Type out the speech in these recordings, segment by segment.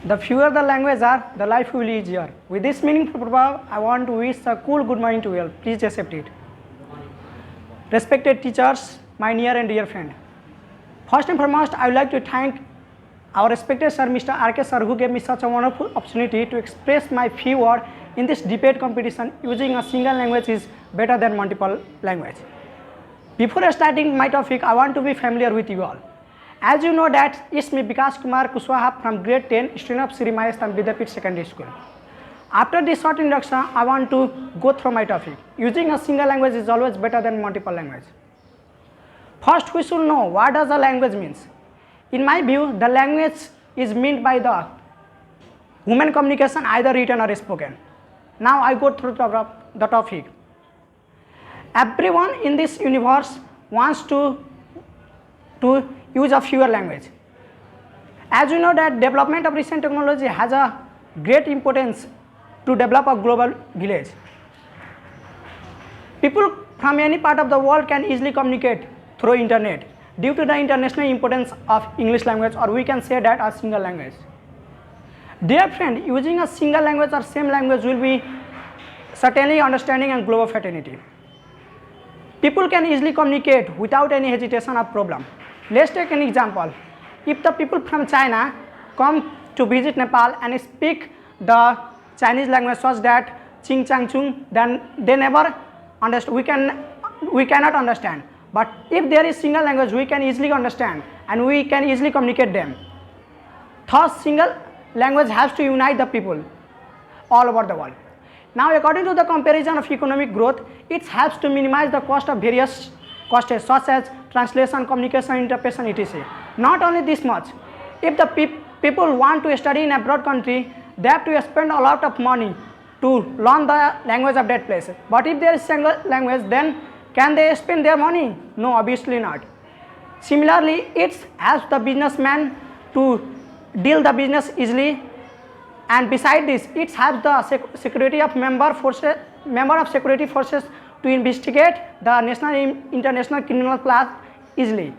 The fewer the language are, the life will be easier. With this meaningful proverb, I want to wish a cool good morning to you all. Please accept it. Respected teachers, my near and dear friend. First and foremost, I would like to thank our respected sir, Mr. R.K. sir, who gave me such a wonderful opportunity to express my few words in this debate competition. Using a single language is better than multiple language. Before starting my topic, I want to be familiar with you all. As you know that it's me Vikas Kumar Kushwaha from grade 10, student of Sri Mayastan Vidyapit Secondary School. After this short introduction, I want to go through my topic. Using a single language is always better than multiple language. First, we should know what does a language means. In my view, the language is meant by the human communication, either written or spoken. Now I go through the topic. Everyone in this universe wants to use a fewer language. As you know that development of recent technology has a great importance to develop a global village. People from any part of the world can easily communicate through internet due to the international importance of English language, or we can say that a single language. Dear friend, using a single language or same language will be certainly understanding and global fraternity. People can easily communicate without any hesitation or problem. Let's take an example. If the people from China come to visit Nepal and speak the Chinese language such that Ching Chang Chung, then they never understand. We cannot understand. But if there is single language, we can easily understand and we can easily communicate them. Thus, single language has to unite the people all over the world. Now, according to the comparison of economic growth, it helps to minimize the cost of various costs such as translation, communication, interpretation, etc. Not only this much, if the people want to study in a abroad country, they have to spend a lot of money to learn the language of that place. But if there is single language, then can they spend their money? No, obviously not. Similarly, it helps the businessman to deal the business easily, and beside this, it helps the security of member of security forces to investigate the national and international criminal class easily.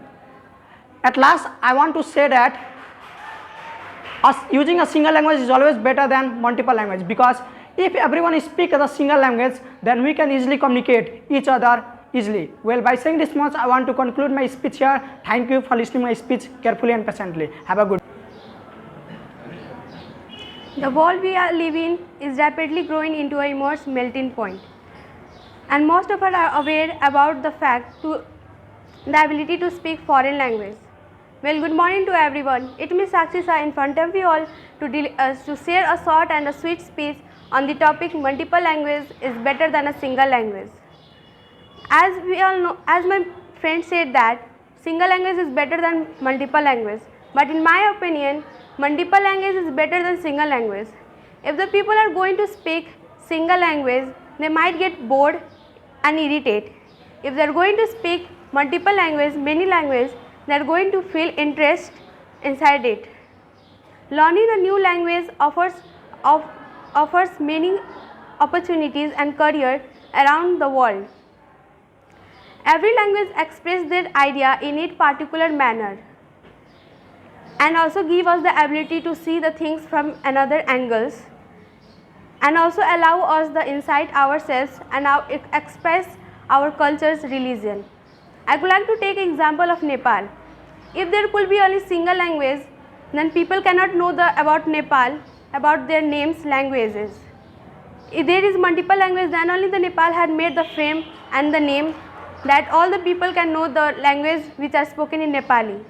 At last, I want to say that using a single language is always better than multiple language, because if everyone speaks the single language, then we can easily communicate each other easily. Well, by saying this much, I want to conclude my speech here. Thank you for listening my speech carefully and patiently. Have a good. The world we are living is rapidly growing into a immense melting point, and most of us are aware about the ability to speak foreign language. Well, good morning to everyone. It is Sakshi Sai in front of you all to share a short and a sweet speech on the topic multiple language is better than a single language. As we all know, as my friend said that single language is better than multiple language, but in my opinion, multiple language is better than single language. If the people are going to speak single language, they might get bored and irritated. If they are going to speak multiple language, many language, they are going to feel interest inside it. Learning a new language offers many opportunities and career around the world. Every language expresses their idea in its particular manner and also give us the ability to see the things from another angles, and also allow us the insight ourselves and express our culture's religion. I would like to take an example of Nepal. If there could be only single language, then people cannot know about Nepal, about their names, languages. If there is multiple language, then only the Nepal had made the fame and the name that all the people can know the language which are spoken in Nepali.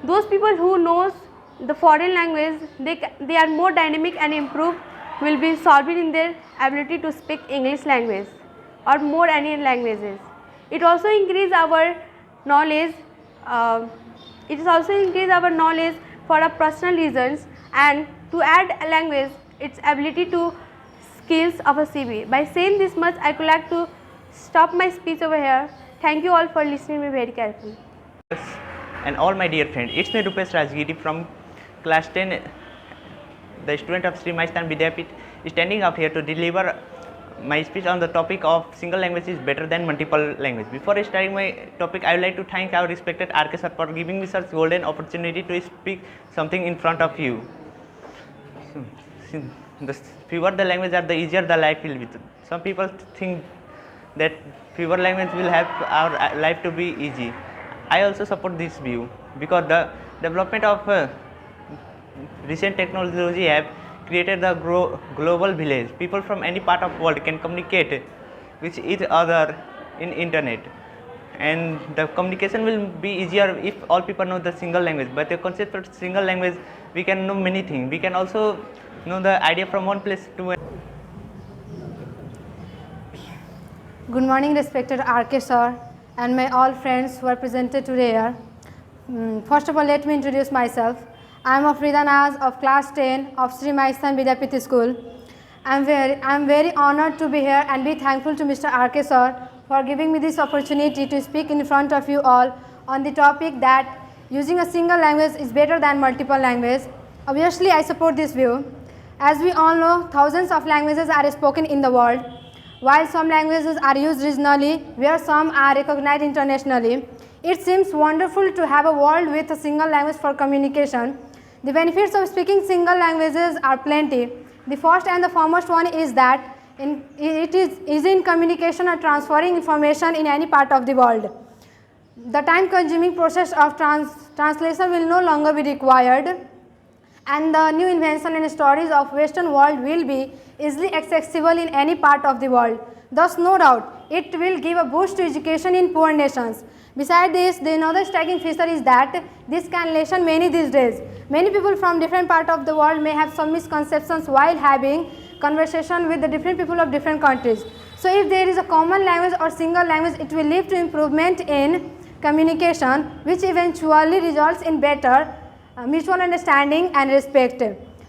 Those people who knows the foreign language, they are more dynamic and improved, will be solved in their ability to speak English language or more any languages. It also increase our knowledge. It is also increase our knowledge for our personal reasons, and to add a language, its ability to skills of a CV. By saying this much, I would like to stop my speech over here. Thank you all for listening me very carefully. And all my dear friends, it's me Rupesh Rajgiri from class 10, the student of Sri Mayastan Vidyapit, standing out here to deliver my speech on the topic of single language is better than multiple language. Before starting my topic, I would like to thank our respected RK sir for giving me such golden opportunity to speak something in front of you. the fewer the language are, the easier the life will be. Some people think that fewer language will help our life to be easy. I also support this view because the development of recent technology have created the global village. People from any part of world can communicate with each other in internet, and the communication will be easier if all people know the single language. But the concept of single language, we can know many things. We can also know the idea from one place to another. Good morning, respected RK sir and my all friends who are presented today here. First of all, let me introduce myself. I am Afrida Naz of class 10 of Sri Maistan Vidyapiti School. I am very honored to be here and be thankful to Mr. RK sir for giving me this opportunity to speak in front of you all on the topic that using a single language is better than multiple languages. Obviously, I support this view. As we all know, thousands of languages are spoken in the world. While some languages are used regionally, where some are recognized internationally, it seems wonderful to have a world with a single language for communication. The benefits of speaking single languages are plenty. The first and the foremost one is that it is easy in communication and transferring information in any part of the world. The time-consuming process of translation will no longer be required, and the new invention and stories of Western world will be easily accessible in any part of the world. Thus, no doubt, it will give a boost to education in poor nations. Besides this, the another striking feature is that this can lessen many these days. Many people from different parts of the world may have some misconceptions while having conversation with the different people of different countries. So, if there is a common language or single language, it will lead to improvement in communication, which eventually results in better mutual understanding and respect.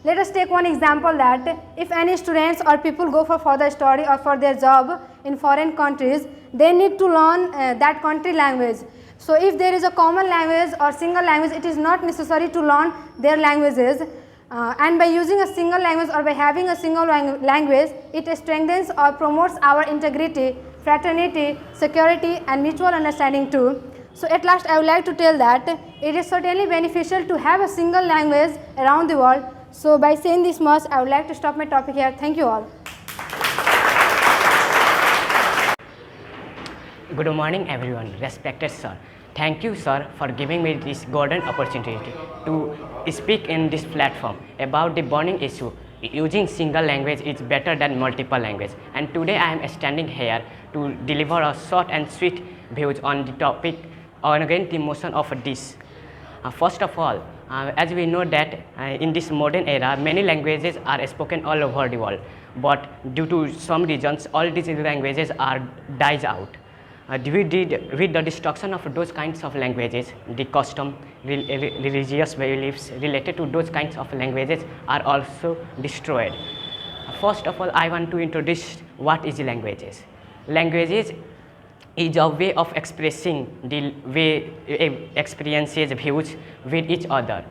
Let us take one example that if any students or people go for further study or for their job in foreign countries, they need to learn that country language. So, if there is a common language or single language, it is not necessary to learn their languages, and by using a single language or by having a single language, it strengthens or promotes our integrity, fraternity, security and mutual understanding too. So, at last I would like to tell that it is certainly beneficial to have a single language around the world. So, by saying this much, I would like to stop my topic here. Thank you all. Good morning everyone, respected sir. Thank you sir for giving me this golden opportunity to speak in this platform about the burning issue. Using single language is better than multiple language, and today I am standing here to deliver a short and sweet views on the topic on again the motion of this. First of all, as we know that in this modern era many languages are spoken all over the world, but due to some reasons all these languages are dies out. With the destruction of those kinds of languages, the custom, religious beliefs related to those kinds of languages are also destroyed. First of all, I want to introduce what is languages. Languages is a way of expressing the way experiences, views with each other.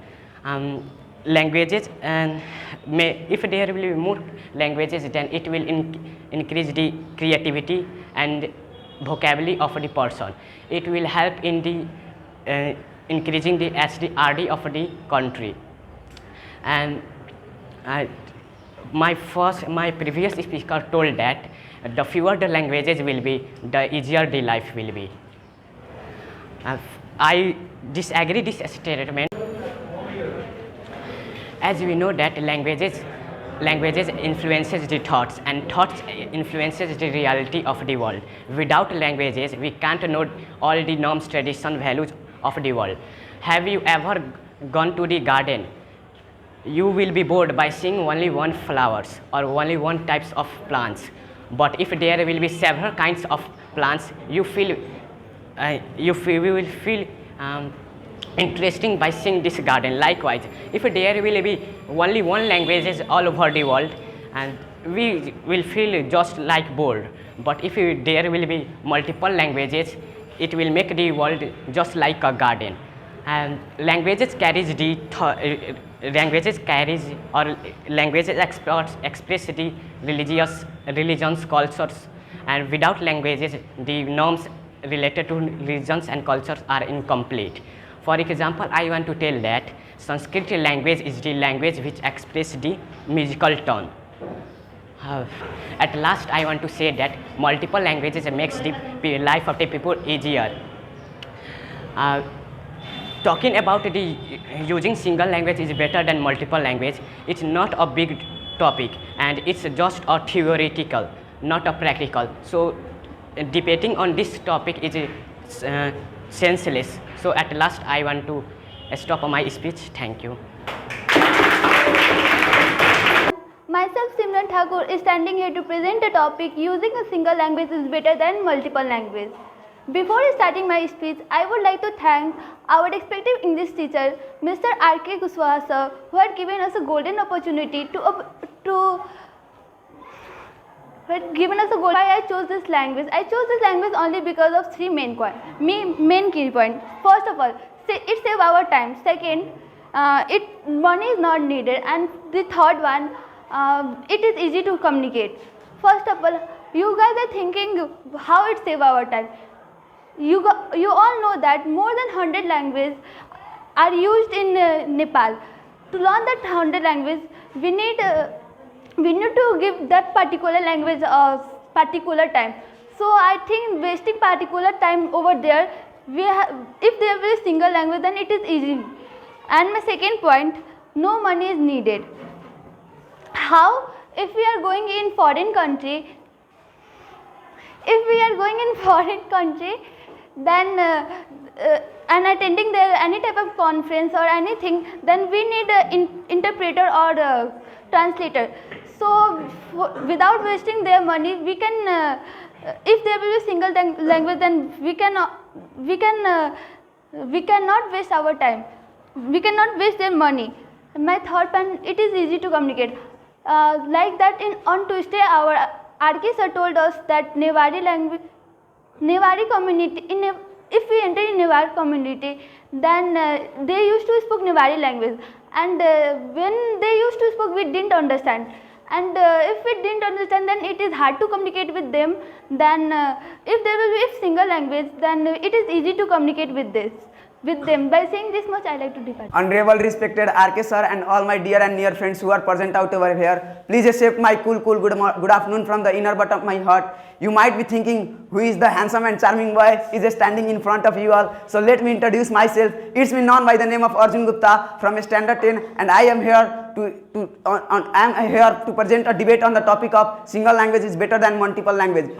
Languages, and if there will be more languages, then it will increase the creativity and vocabulary of the person. It will help in the increasing the HDRD of the country. And my previous speaker told that the fewer the languages will be, the easier the life will be. I disagree this statement. As we know that languages influences the thoughts, and thoughts influences the reality of the world. Without languages, we can't know all the norms, tradition, values of the world. Have you ever gone to the garden? You will be bored by seeing only one flowers or only one types of plants. But if there will be several kinds of plants, you will feel interesting by seeing this garden. Likewise, if there will be only one language all over the world, and we will feel just like bored. But if there will be multiple languages, it will make the world just like a garden. And languages express the religions, cultures, and without languages, the norms related to religions and cultures are incomplete. For example, I want to tell that Sanskrit language is the language which expresses the musical tone. At last, I want to say that multiple languages makes the life of the people easier. Talking about the using single language is better than multiple language. It's not a big topic and it's just a theoretical, not a practical. So debating on this topic is senseless. So at last I want to stop my speech. Thank you. Myself, Simran Thakur, is standing here to present a topic using a single language is better than multiple language. Before starting my speech, I would like to thank our respective English teacher, Mr. R.K. Kushwaha sir, who had given us a golden opportunity Why I chose this language? I chose this language only because of three main key points. First of all, it saves our time. Second, money is not needed. And the third one, it is easy to communicate. First of all, you guys are thinking how it saves our time. You all know that more than 100 languages are used in Nepal. To learn that 100 languages, we need to give that particular language a particular time. So I think wasting particular time over there, if there is a single language, then it is easy. And my second point, no money is needed. How? If we are going in foreign country, then and attending there any type of conference or anything, then we need an interpreter or a translator. So without wasting their money, we can if there will be a single language, then we cannot waste our time. We cannot waste their money. My third point, it is easy to communicate. Like that on Tuesday, our R.K. sir told us that Newari community, if we enter in Newari community, then they used to speak Newari language, and when they used to speak, we didn't understand. And if we didn't understand, then it is hard to communicate with them. Then if there will be a single language, then it is easy to communicate with them. By saying this much, I like to depart. Honorable, respected R.K. sir and all my dear and near friends who are present out over here, please accept my cool good afternoon from the inner bottom of my heart. You might be thinking, who is the handsome and charming boy is standing in front of you all. So let me introduce myself. It's me known by the name of Arjun Gupta from Standard 10, and I am here to present a debate on the topic of single language is better than multiple language.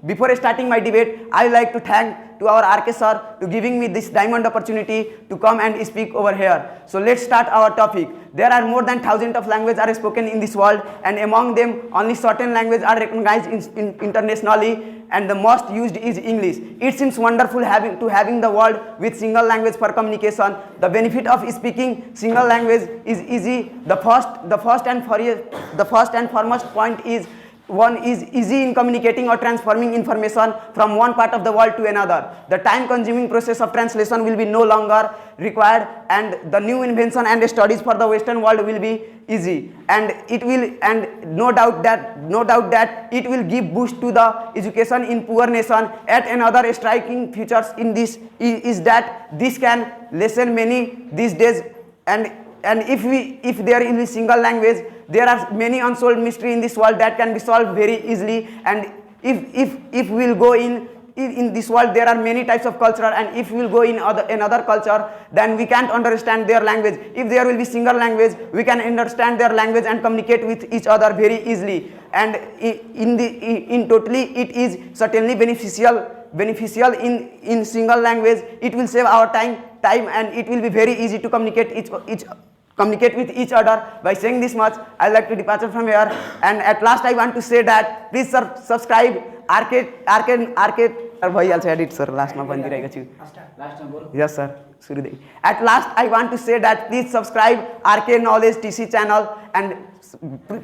Before starting my debate, I would like to thank to our R.K. sir to giving me this diamond opportunity to come and speak over here. So let's start our topic. There are more than thousands of languages are spoken in this world, and among them only certain languages are recognized internationally, and the most used is English. It seems wonderful having the world with single language for communication. The benefit of speaking single language is easy. The first and foremost point is one is easy in communicating or transforming information from one part of the world to another. The time-consuming process of translation will be no longer required, and the new invention and studies for the Western world will be easy. And no doubt that it will give boost to the education in poor nation. At another striking features in this is that this can lessen many these days. And if there is a single language, there are many unsolved mysteries in this world that can be solved very easily. And if we'll go in this world, there are many types of culture, and if we'll go in another culture, then we can't understand their language. If there will be single language, we can understand their language and communicate with each other very easily. And in totally, it is certainly beneficial in single language. It will save our time, and it will be very easy to communicate with each other. By saying this much, I like to depart from here. And at last, I want to say that please subscribe RK. भइहाल्छ edit sir लास्टमा भनिदिरहेको छु. Yes sir, सुरुदेखि. At last, I want to say that please subscribe RK Knowledge TC channel and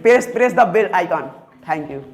press the bell icon. Thank you.